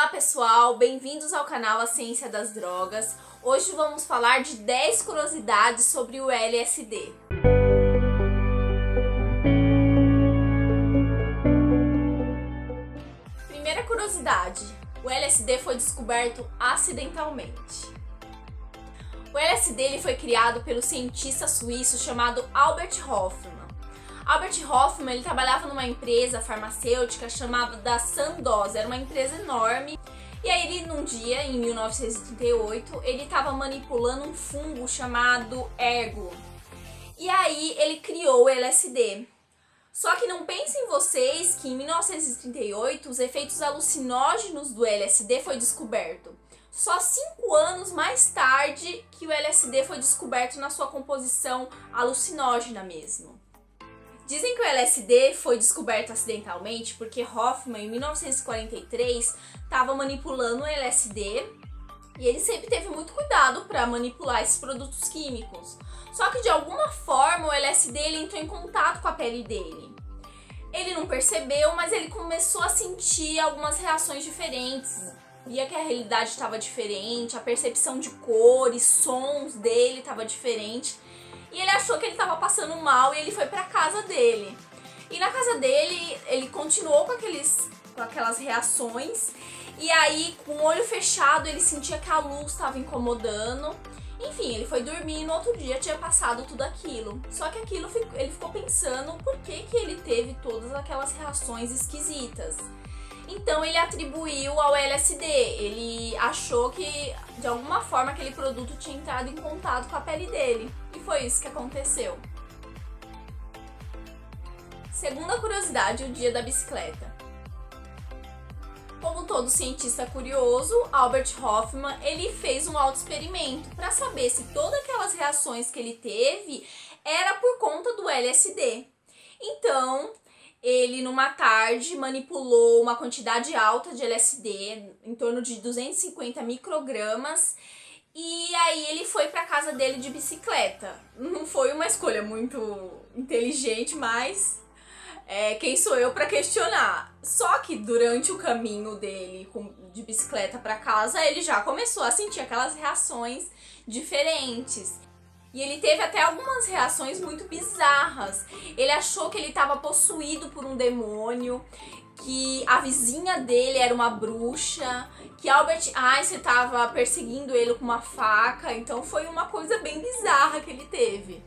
Olá pessoal, bem-vindos ao canal A Ciência das Drogas. Hoje vamos falar de 10 curiosidades sobre o LSD. Primeira curiosidade, o LSD foi descoberto acidentalmente. O LSD ele foi criado pelo cientista suíço chamado Albert Hofmann. Albert Hofmann ele trabalhava numa empresa farmacêutica chamada Sandoz, era uma empresa enorme. E aí ele, num dia, em 1938, ele estava manipulando um fungo chamado ergo. E aí ele criou o LSD. Só que não pensem vocês que em 1938 os efeitos alucinógenos do LSD foi descoberto. Só 5 anos mais tarde que o LSD foi descoberto na sua composição alucinógena mesmo. Dizem que o LSD foi descoberto acidentalmente porque Hofmann, em 1943, estava manipulando o LSD e ele sempre teve muito cuidado para manipular esses produtos químicos. Só que de alguma forma o LSD ele entrou em contato com a pele dele. Ele não percebeu, mas ele começou a sentir algumas reações diferentes. Via que a realidade estava diferente, a percepção de cores, sons dele estava diferente. E ele achou que ele estava passando mal e ele foi para casa dele. E na casa dele, ele continuou com aquelas reações. E aí, com o olho fechado, ele sentia que a luz estava incomodando. Enfim, ele foi dormir e no outro dia tinha passado tudo aquilo. Só que ele ficou pensando por que ele teve todas aquelas reações esquisitas. Então ele atribuiu ao LSD, ele achou que de alguma forma aquele produto tinha entrado em contato com a pele dele. E foi isso que aconteceu. Segunda curiosidade, o dia da bicicleta. Como todo cientista curioso, Albert Hofmann ele fez um autoexperimento para saber se todas aquelas reações que ele teve era por conta do LSD. Então, ele, numa tarde, manipulou uma quantidade alta de LSD, em torno de 250 microgramas, e aí ele foi para casa dele de bicicleta. Não foi uma escolha muito inteligente, mas quem sou eu para questionar? Só que durante o caminho dele de bicicleta para casa, ele já começou a sentir aquelas reações diferentes. E ele teve até algumas reações muito bizarras. Ele achou que ele estava possuído por um demônio, que a vizinha dele era uma bruxa, que Albert Einstein estava perseguindo ele com uma faca. Então foi uma coisa bem bizarra que ele teve.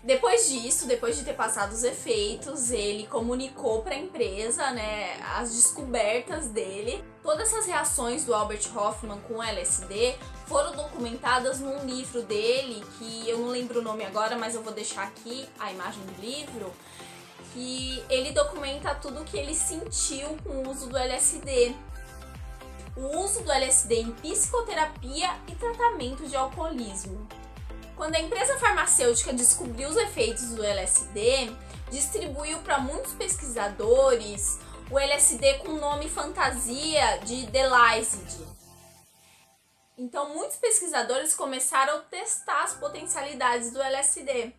Depois disso, depois de ter passado os efeitos, ele comunicou para a empresa, né, as descobertas dele. Todas essas reações do Albert Hofmann com LSD foram documentadas num livro dele, que eu não lembro o nome agora, mas eu vou deixar aqui a imagem do livro, que ele documenta tudo o que ele sentiu com o uso do LSD. O uso do LSD em psicoterapia e tratamento de alcoolismo. Quando a empresa farmacêutica descobriu os efeitos do LSD, distribuiu para muitos pesquisadores o LSD com o nome fantasia de Deliside. Então, muitos pesquisadores começaram a testar as potencialidades do LSD.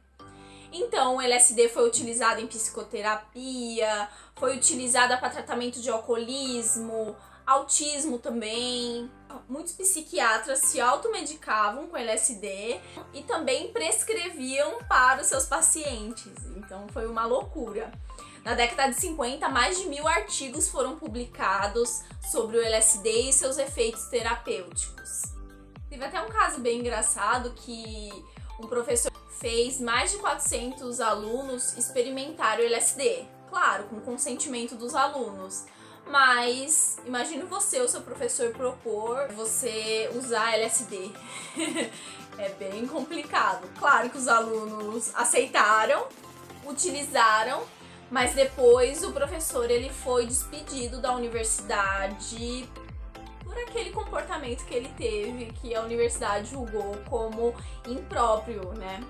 Então, o LSD foi utilizado em psicoterapia, foi utilizado para tratamento de alcoolismo, autismo também. Muitos psiquiatras se automedicavam com LSD e também prescreviam para os seus pacientes. Então foi uma loucura. Na década de 50, mais de 1000 artigos foram publicados sobre o LSD e seus efeitos terapêuticos. Teve até um caso bem engraçado que um professor fez mais de 400 alunos experimentar o LSD. Claro, com consentimento dos alunos. Mas imagine você, o seu professor propor você usar LSD. É bem complicado. Claro que os alunos aceitaram, utilizaram, mas depois o professor ele foi despedido da universidade por aquele comportamento que ele teve, que a universidade julgou como impróprio, né?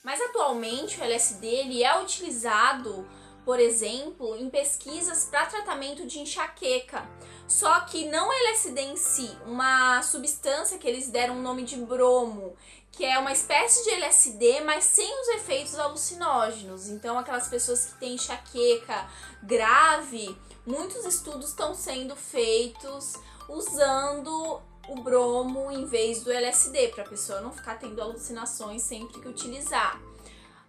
Mas atualmente o LSD ele é utilizado, por exemplo, em pesquisas para tratamento de enxaqueca. Só que não o LSD em si, uma substância que eles deram o nome de bromo, que é uma espécie de LSD, mas sem os efeitos alucinógenos. Então, aquelas pessoas que têm enxaqueca grave, muitos estudos estão sendo feitos usando o bromo em vez do LSD, para a pessoa não ficar tendo alucinações sempre que utilizar.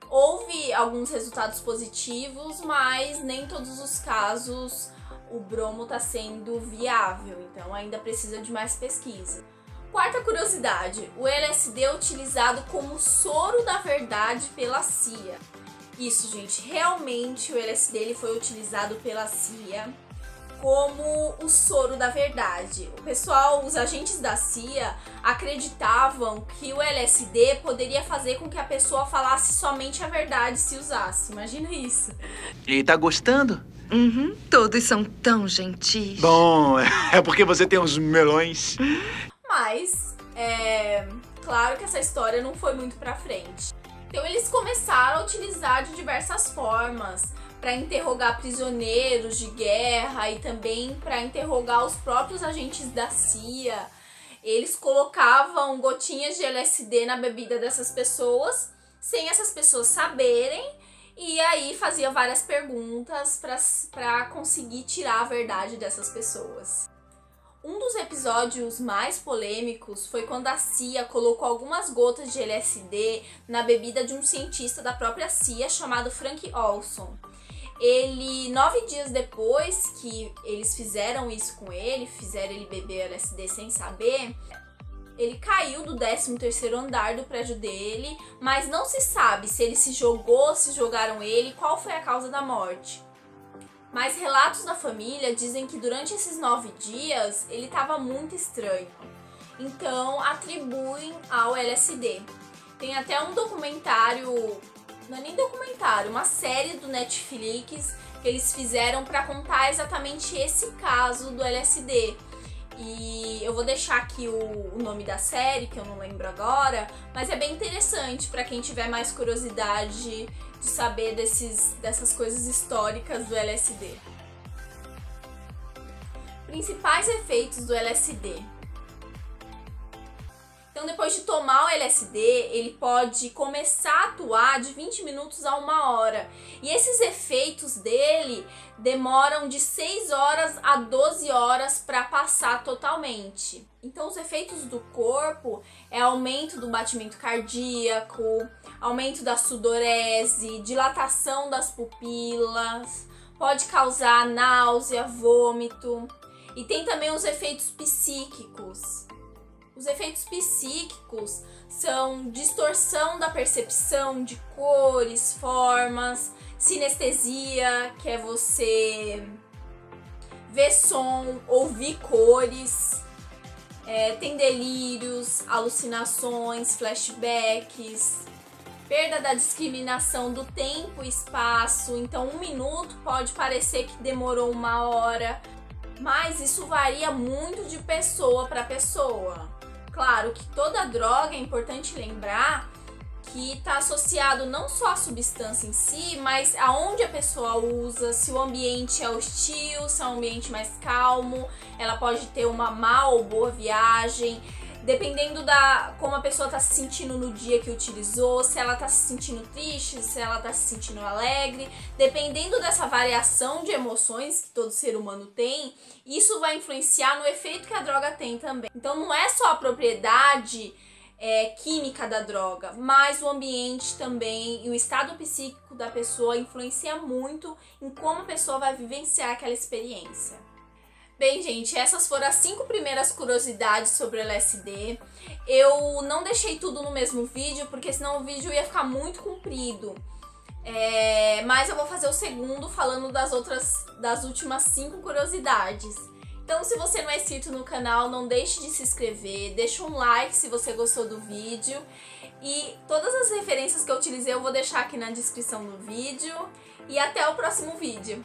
Houve alguns resultados positivos, mas nem em todos os casos o bromo está sendo viável, então ainda precisa de mais pesquisa. Quarta curiosidade, o LSD é utilizado como soro da verdade pela CIA. Isso, gente, realmente o LSD ele foi utilizado pela CIA como o soro da verdade. O pessoal, os agentes da CIA acreditavam que o LSD poderia fazer com que a pessoa falasse somente a verdade se usasse. Imagina isso. E tá gostando? Uhum, todos são tão gentis. Bom, é porque você tem uns melões. Mas, claro que essa história não foi muito pra frente. Então eles começaram a utilizar de diversas formas para interrogar prisioneiros de guerra e também para interrogar os próprios agentes da CIA. Eles colocavam gotinhas de LSD na bebida dessas pessoas, sem essas pessoas saberem, e aí fazia várias perguntas para conseguir tirar a verdade dessas pessoas. Um dos episódios mais polêmicos foi quando a CIA colocou algumas gotas de LSD na bebida de um cientista da própria CIA chamado Frank Olson. 9 dias depois que eles fizeram isso com ele, fizeram ele beber LSD sem saber, ele caiu do 13º andar do prédio dele, mas não se sabe se ele se jogou, se jogaram ele, qual foi a causa da morte. Mas relatos da família dizem que durante esses 9 dias ele estava muito estranho, então atribuem ao LSD. Tem até um documentário, não é nem documentário, uma série do Netflix que eles fizeram para contar exatamente esse caso do LSD. E eu vou deixar aqui o nome da série, que eu não lembro agora, mas é bem interessante para quem tiver mais curiosidade de saber dessas coisas históricas do LSD. Principais efeitos do LSD. Então, depois de tomar o LSD, ele pode começar a atuar de 20 minutos a 1 hora. E esses efeitos dele demoram de 6 horas a 12 horas para passar totalmente. Então, os efeitos do corpo é aumento do batimento cardíaco, aumento da sudorese, dilatação das pupilas, pode causar náusea, vômito. E tem também os efeitos psíquicos. Os efeitos psíquicos são distorção da percepção de cores, formas, sinestesia, que é você ver som, ouvir cores, tem delírios, alucinações, flashbacks, perda da discriminação do tempo e espaço. Então 1 minuto pode parecer que demorou 1 hora, mas isso varia muito de pessoa para pessoa. Claro que toda droga, é importante lembrar que está associado não só à substância em si, mas aonde a pessoa usa, se o ambiente é hostil, se é um ambiente mais calmo, ela pode ter uma má ou boa viagem, dependendo como a pessoa está se sentindo no dia que utilizou, se ela está se sentindo triste, se ela está se sentindo alegre, dependendo dessa variação de emoções que todo ser humano tem, isso vai influenciar no efeito que a droga tem também. Então não é só a propriedade química da droga, mas o ambiente também e o estado psíquico da pessoa influencia muito em como a pessoa vai vivenciar aquela experiência. Bem, gente, essas foram as 5 primeiras curiosidades sobre o LSD. Eu não deixei tudo no mesmo vídeo, porque senão o vídeo ia ficar muito comprido. Mas eu vou fazer o segundo falando das últimas 5 curiosidades. Então, se você não é inscrito no canal, não deixe de se inscrever, deixa um like se você gostou do vídeo. E todas as referências que eu utilizei eu vou deixar aqui na descrição do vídeo. E até o próximo vídeo.